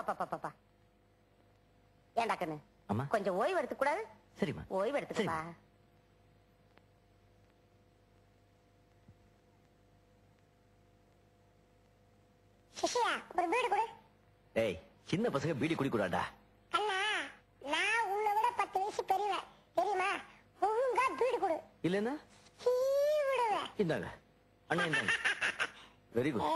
அப்பா ஏண்டா கண்ணு அம்மா கொஞ்சம் ஓய்வு எடுத்துக்க கூடாது? சரிம்மா. ஓய்வு எடுத்துக்கப்பா. சிஷியா ஒரு பீடி கொடு. ஏய் சின்ன பசங்க பீடி குடிக்கூடாடா. அண்ணா நான் உன்னை விட 10 வயசு பெரியவன் தெரியுமா? ஒழுங்கா பீடி கொடு. இல்லன்னா விடுவேன். இந்தாங்க அண்ணா இந்தாங்க. Very good.